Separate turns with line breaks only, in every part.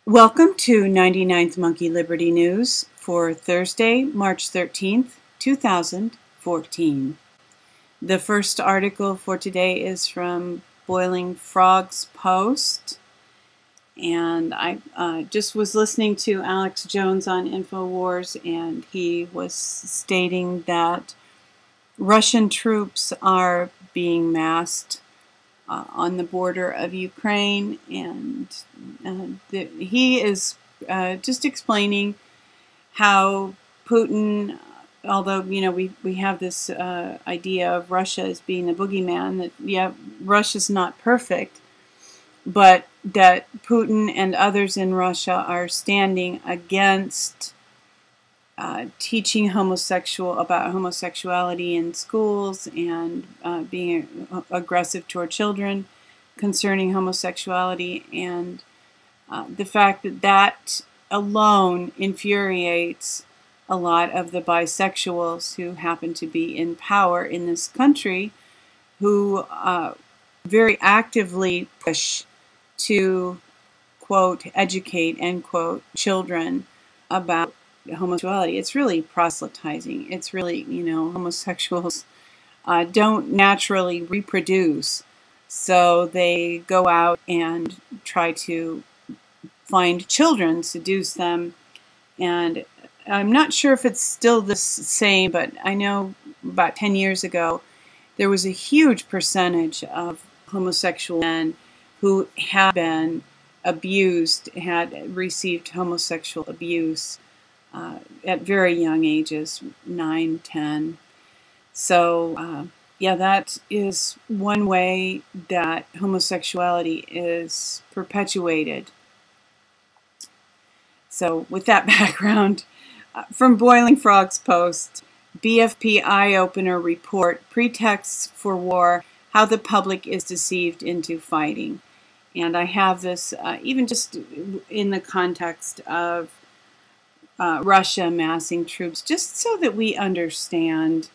Welcome to 99th Monkey Liberty News for Thursday, March 13th, 2014. The first article for today is from Boiling Frogs Post, and I just was listening to Alex Jones on InfoWars, and he was stating that Russian troops are being massed on the border of Ukraine, and he is just explaining how Putin, although we have this idea of Russia as being the boogeyman, that yeah, Russia's not perfect, but that Putin and others in Russia are standing against teaching about homosexuality in schools and being aggressive toward children concerning homosexuality, and the fact that alone infuriates a lot of the bisexuals who happen to be in power in this country, who very actively push to, quote, educate, end quote, children about homosexuality. It's really proselytizing. It's really, homosexuals don't naturally reproduce, so they go out and try to find children, seduce them, and I'm not sure if it's still the same, but I know about 10 years ago there was a huge percentage of homosexual men who had been abused, had received homosexual abuse at very young ages, 9, 10. So, yeah, that is one way that homosexuality is perpetuated. So, with that background, from Boiling Frogs Post, BFP Eye-Opener Report, Pretexts for War, How the Public is Deceived into Fighting. And I have this even just in the context of Russia amassing troops, just so that we understand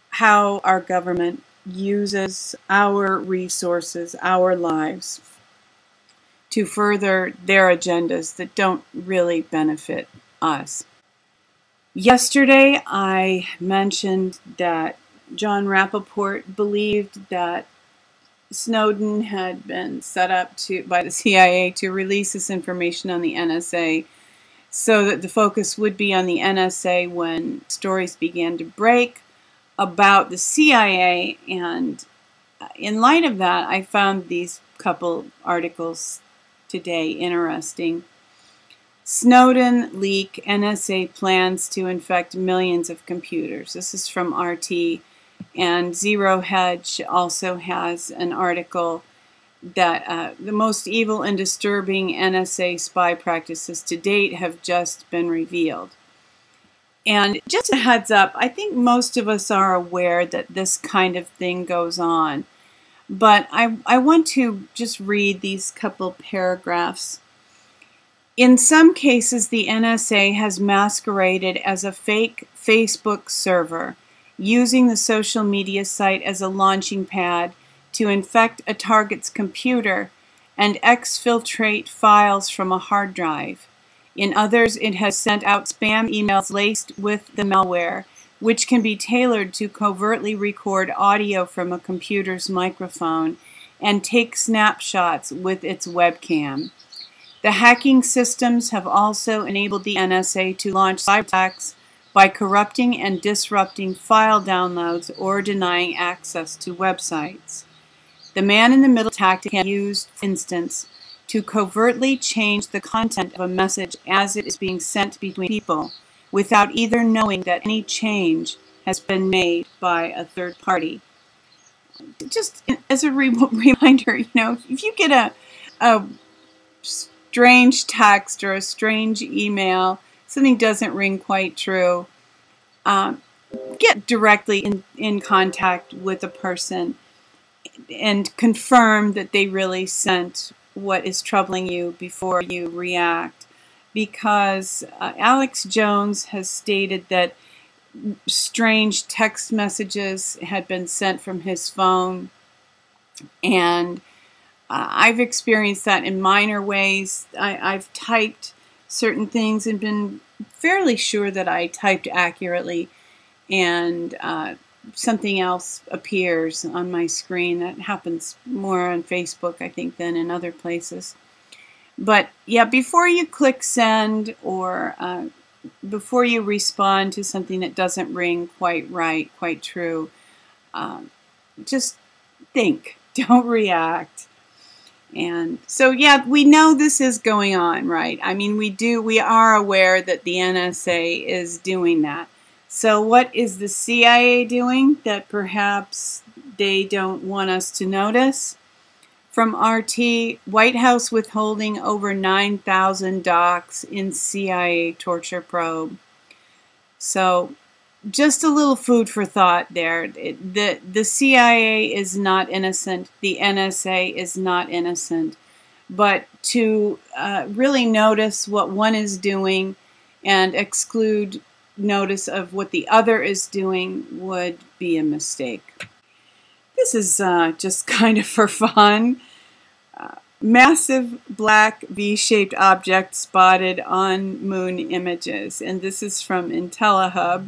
how our government uses our resources, our lives, to further their agendas that don't really benefit us. Yesterday, I mentioned that John Rappaport believed that Snowden had been set up by the CIA to release this information on the NSA, so that the focus would be on the NSA when stories began to break about the CIA. And in light of that, I found these couple articles today interesting. Snowden leak, NSA plans to infect millions of computers. This is from RT, and Zero Hedge also has an article that the most evil and disturbing NSA spy practices to date have just been revealed. And just a heads up, I think most of us are aware that this kind of thing goes on. But I want to just read these couple paragraphs. In some cases, the NSA has masqueraded as a fake Facebook server, using the social media site as a launching pad to infect a target's computer and exfiltrate files from a hard drive. In others, it has sent out spam emails laced with the malware, which can be tailored to covertly record audio from a computer's microphone and take snapshots with its webcam. The hacking systems have also enabled the NSA to launch cyber attacks by corrupting and disrupting file downloads or denying access to websites. The man-in-the-middle tactic can be used, for instance, to covertly change the content of a message as it is being sent between people, without either knowing that any change has been made by a third party. Just as a reminder, if you get a strange text or a strange email, something doesn't ring quite true, get directly in contact with a person and confirm that they really sent what is troubling you before you react. Because Alex Jones has stated that strange text messages had been sent from his phone, and I've experienced that in minor ways. I've typed certain things and been fairly sure that I typed accurately, and something else appears on my screen. That happens more on Facebook, I think, than in other places. But yeah, before you click send, or before you respond to something that doesn't ring quite right, quite true, just think. Don't react. And so, yeah, we know this is going on, right? I mean, we are aware that the NSA is doing that. So what is the CIA doing that perhaps they don't want us to notice? From RT, White House withholding over 9,000 docs in CIA torture probe. So just a little food for thought there. The CIA is not innocent. The NSA is not innocent. But to really notice what one is doing and exclude notice of what the other is doing would be a mistake. This is just kind of for fun. Massive black V-shaped object spotted on moon images. And this is from IntelliHub.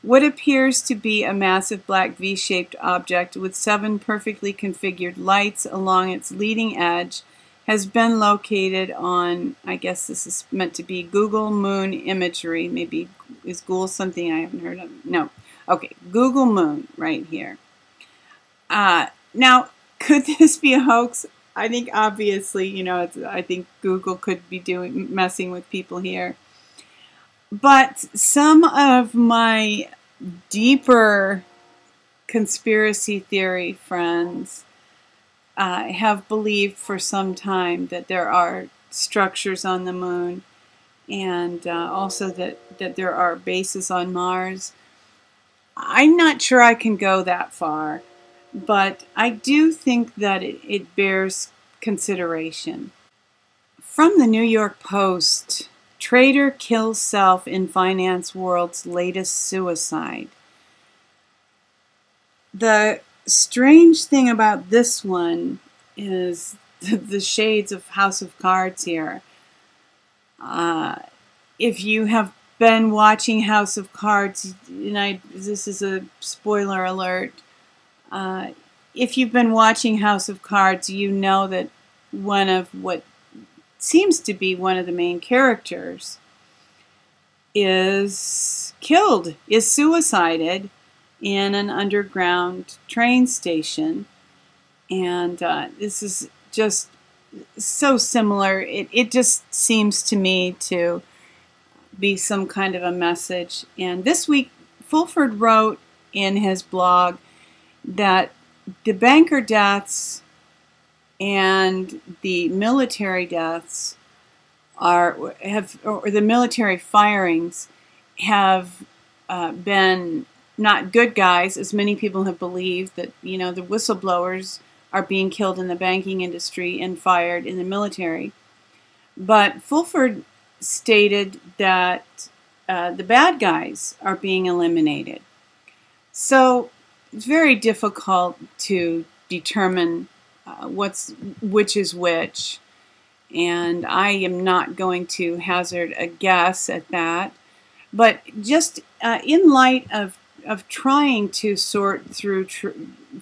What appears to be a massive black V-shaped object with 7 perfectly configured lights along its leading edge has been located on, I guess this is meant to be Google Moon Imagery. Maybe is Google something I haven't heard of? No. Okay, Google Moon right here. Now, could this be a hoax? I think obviously, you know, I think Google could be messing with people here. But some of my deeper conspiracy theory friends have believed for some time that there are structures on the moon, and also that there are bases on Mars. I'm not sure I can go that far, but I do think that it bears consideration. From the New York Post, trader kills self in finance world's latest suicide. The strange thing about this one is the shades of House of Cards here. If you have been watching House of Cards, and this is a spoiler alert, if you've been watching House of Cards, you know that one of what seems to be one of the main characters is killed, is suicided in an underground train station. And this is just so similar. It just seems to me to be some kind of a message. And this week, Fulford wrote in his blog that the banker deaths and the military deaths or the military firings have been not good guys, as many people have believed, that, you know, the whistleblowers are being killed in the banking industry and fired in the military. But Fulford stated that the bad guys are being eliminated. So it's very difficult to determine which is which, and I am not going to hazard a guess at that. But just in light of trying to sort through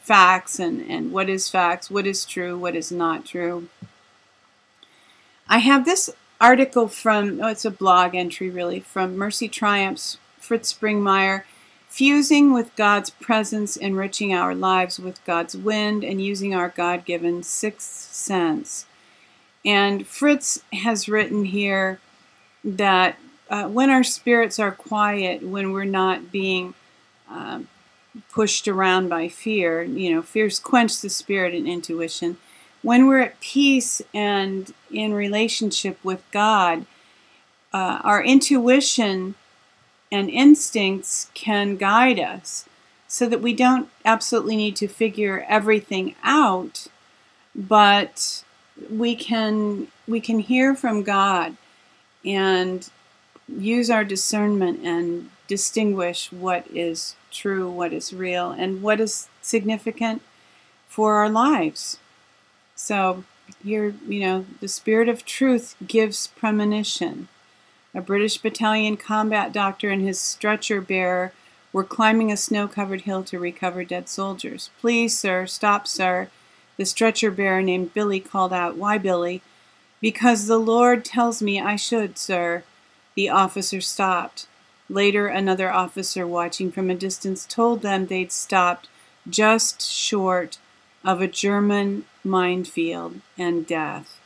facts and what is facts, what is true, what is not true, I have this article from, it's a blog entry really, from Mercy Triumph's Fritz Springmeier, fusing with God's presence, enriching our lives with God's wind, and using our God-given sixth sense. And Fritz has written here that when our spirits are quiet, when we're not being pushed around by fear, you know, fears quench the spirit and intuition. When we're at peace and in relationship with God, our intuition and instincts can guide us so that we don't absolutely need to figure everything out, but we can hear from God and use our discernment and distinguish what is true, what is real, and what is significant for our lives. So here, the Spirit of Truth gives premonition. A British battalion combat doctor and his stretcher bearer were climbing a snow-covered hill to recover dead soldiers. "Please, sir, stop, sir," the stretcher bearer named Billy called out. "Why, Billy?" "Because the Lord tells me I should, sir." The officer stopped. Later, another officer watching from a distance told them they'd stopped just short of a German minefield and death.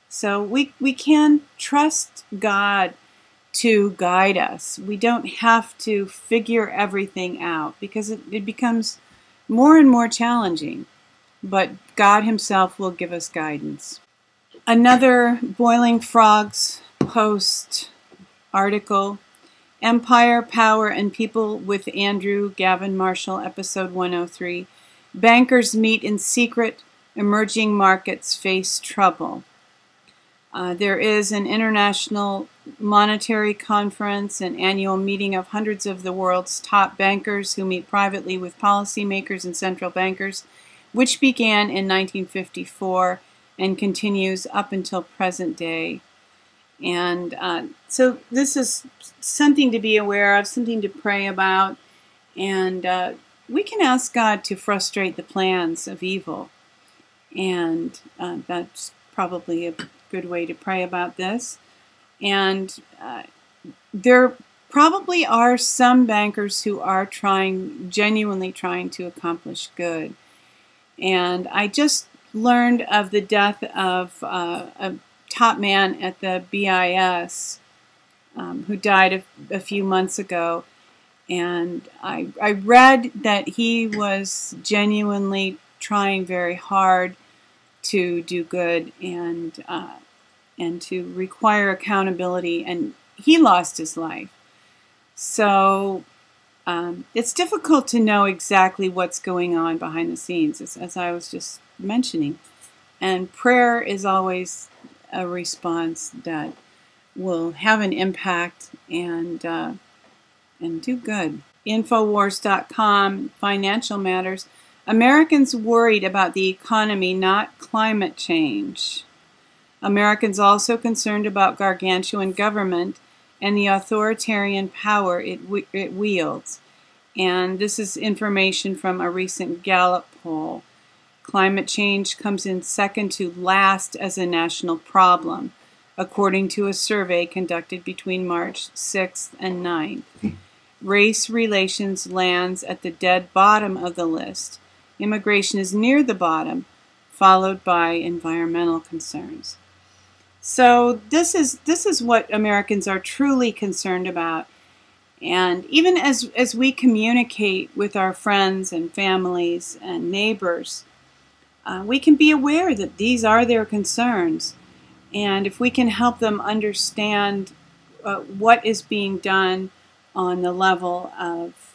So we can trust God to guide us. We don't have to figure everything out because it becomes more and more challenging. But God Himself will give us guidance. Another Boiling Frogs Post article, Empire, Power, and People with Andrew Gavin Marshall, episode 103. Bankers meet in secret, emerging markets face trouble. There is an international monetary conference, an annual meeting of hundreds of the world's top bankers who meet privately with policymakers and central bankers, which began in 1954 and continues up until present day. And so this is something to be aware of, something to pray about, and we can ask God to frustrate the plans of evil. And that's probably a good way to pray about this. And there probably are some bankers who are genuinely trying to accomplish good. And I just learned of the death of a top man at the BIS who died a few months ago. And I read that he was genuinely trying very hard to do good and to require accountability, and he lost his life. So it's difficult to know exactly what's going on behind the scenes, as I was just mentioning. And prayer is always a response that will have an impact and do good. Infowars.com, Financial Matters. Americans worried about the economy, not climate change. Americans also concerned about gargantuan government and the authoritarian power it wields. And this is information from a recent Gallup poll. Climate change comes in second to last as a national problem, according to a survey conducted between March 6th and 9th. Race relations lands at the dead bottom of the list. Immigration is near the bottom, followed by environmental concerns. So this is what Americans are truly concerned about. And even as we communicate with our friends and families and neighbors, we can be aware that these are their concerns. And if we can help them understand what is being done on the level of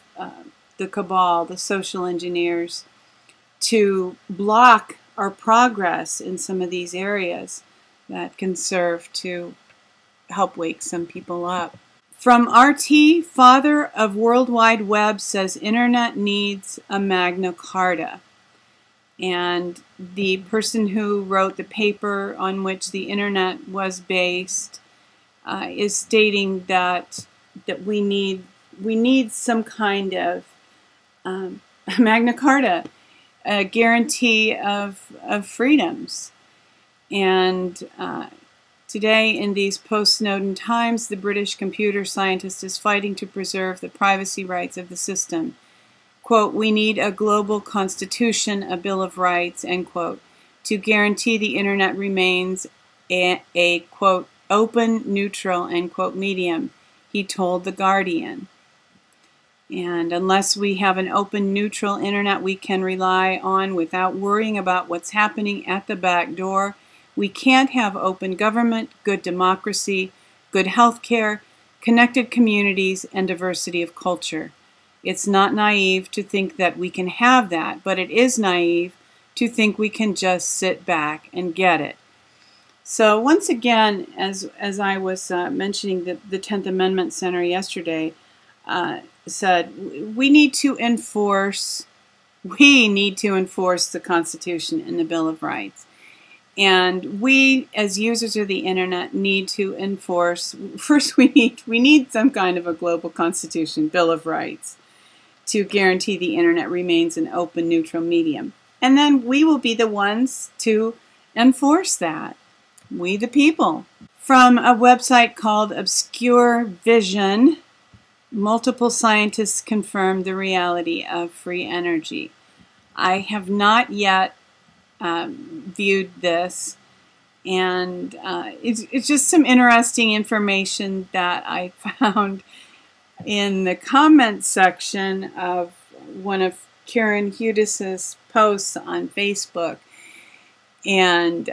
the cabal, the social engineers, to block our progress in some of these areas, that can serve to help wake some people up. From RT, father of World Wide Web says Internet needs a Magna Carta. And the person who wrote the paper on which the Internet was based is stating that we need some kind of Magna Carta, a guarantee of freedoms. And today, in these post-Snowden times, the British computer scientist is fighting to preserve the privacy rights of the system. Quote, "We need a global constitution, a Bill of Rights," end quote, to guarantee the Internet remains a quote, "open, neutral," end quote, medium, he told The Guardian. And unless we have an open, neutral Internet we can rely on without worrying about what's happening at the back door, we can't have open government, good democracy, good health care, connected communities, and diversity of culture. It's not naive to think that we can have that, but it is naive to think we can just sit back and get it. So once again, as I was mentioning the 10th Amendment Center yesterday, said we need to enforce the Constitution and the Bill of Rights. And we, as users of the internet, need to enforce. First, we need some kind of a global constitution, Bill of Rights, to guarantee the internet remains an open, neutral medium. And then we will be the ones to enforce that. We the people. From a website called Obscure Vision, multiple scientists confirm the reality of free energy. I have not yet viewed this, and it's just some interesting information that I found in the comments section of one of Karen Hudis's posts on Facebook. And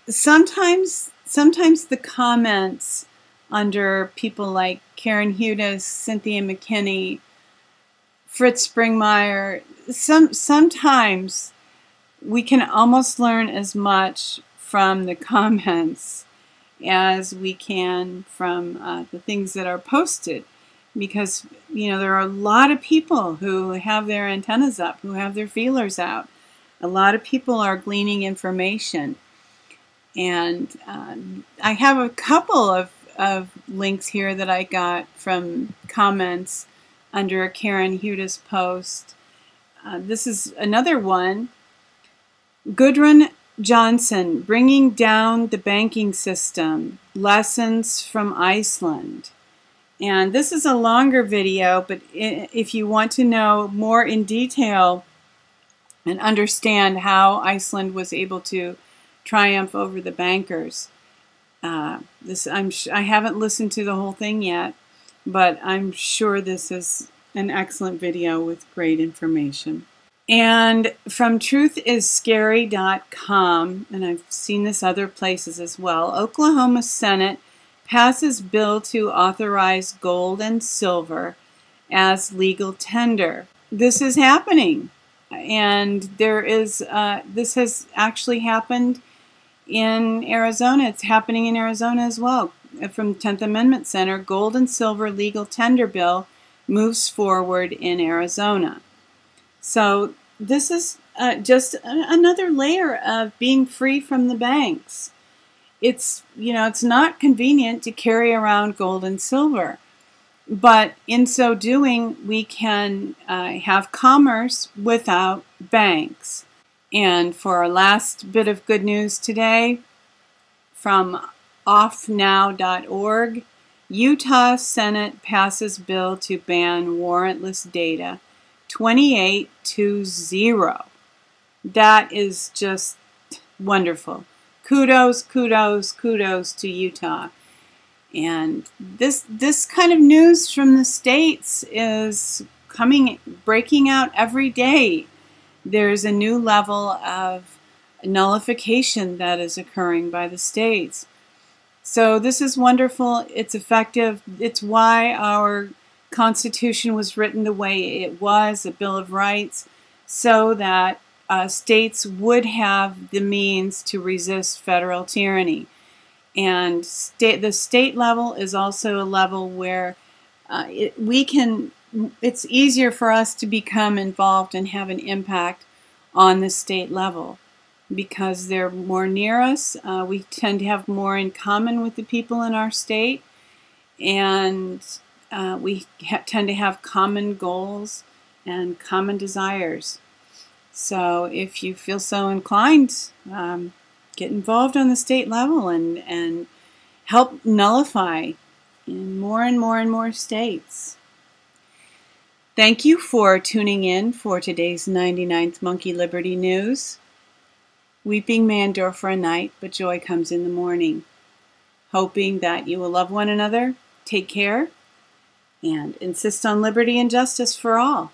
sometimes the comments under people like Karen Hudis, Cynthia McKinney, Fritz Springmeier, sometimes we can almost learn as much from the comments as we can from the things that are posted, because there are a lot of people who have their antennas up, who have their feelers out. A lot of people are gleaning information, and I have a couple of links here that I got from comments under a Karen Hudis post. This is another one. Gudrun Johnson, Bringing Down the Banking System, Lessons from Iceland. And this is a longer video, but if you want to know more in detail and understand how Iceland was able to triumph over the bankers, I haven't listened to the whole thing yet, but I'm sure this is an excellent video with great information. And from truthisscary.com, and I've seen this other places as well, Oklahoma Senate passes bill to authorize gold and silver as legal tender. This is happening, and this has actually happened in Arizona. It's happening in Arizona as well. From 10th Amendment Center, gold and silver legal tender bill moves forward in Arizona. So this is just another layer of being free from the banks. It's not convenient to carry around gold and silver, but in so doing, we can have commerce without banks. And for our last bit of good news today, from offnow.org, Utah Senate passes bill to ban warrantless data, 28-0. That is just wonderful. Kudos, kudos, kudos to Utah. And this kind of news from the states is breaking out every day. There's a new level of nullification that is occurring by the states. So this is wonderful. It's effective. It's why our Constitution was written the way it was, a Bill of Rights, so that states would have the means to resist federal tyranny. And the state level is also a level where it's easier for us to become involved and have an impact on the state level because they're more near us. We tend to have more in common with the people in our state, and we tend to have common goals and common desires. So if you feel so inclined, get involved on the state level and help nullify in more and more and more states. Thank you for tuning in for today's 99th Monkey Liberty News. Weeping may endure for a night, but joy comes in the morning. Hoping that you will love one another, take care, and insist on liberty and justice for all.